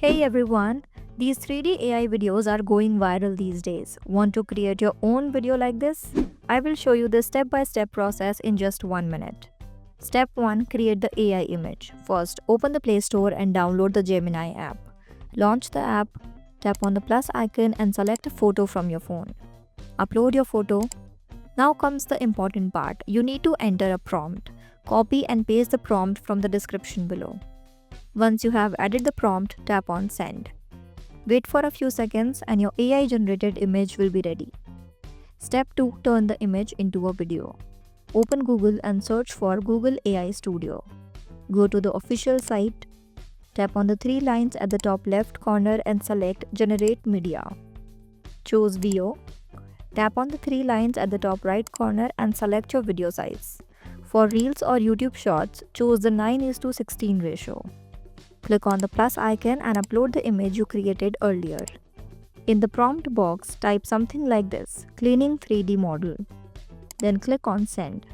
Hey everyone, these 3D AI videos are going viral these days. Want to create your own video like this? I will show you the step-by-step process in just 1 minute. Step 1. Create the AI image. First, open the Play Store and download the Gemini app. Launch the app, tap on the plus icon and select a photo from your phone. Upload your photo. Now comes the important part. You need to enter a prompt. Copy and paste the prompt from the description below. Once you have added the prompt, tap on Send. Wait for a few seconds and your AI generated image will be ready. Step 2. Turn the image into a video. Open Google and search for Google AI Studio. Go to the official site. Tap on the three lines at the top left corner and select Generate Media. Choose VO. Tap on the three lines at the top right corner and select your video size. For Reels or YouTube Shorts, choose the 9:16 ratio. Click on the plus icon and upload the image you created earlier. In the prompt box, type something like this, cleaning 3D model. Then click on Send.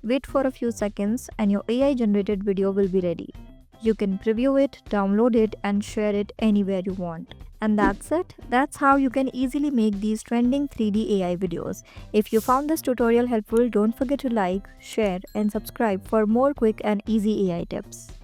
Wait for a few seconds and your AI generated video will be ready. You can preview it, download it and share it anywhere you want. And that's it. That's how you can easily make these trending 3D AI videos. If you found this tutorial helpful, don't forget to like, share and subscribe for more quick and easy AI tips.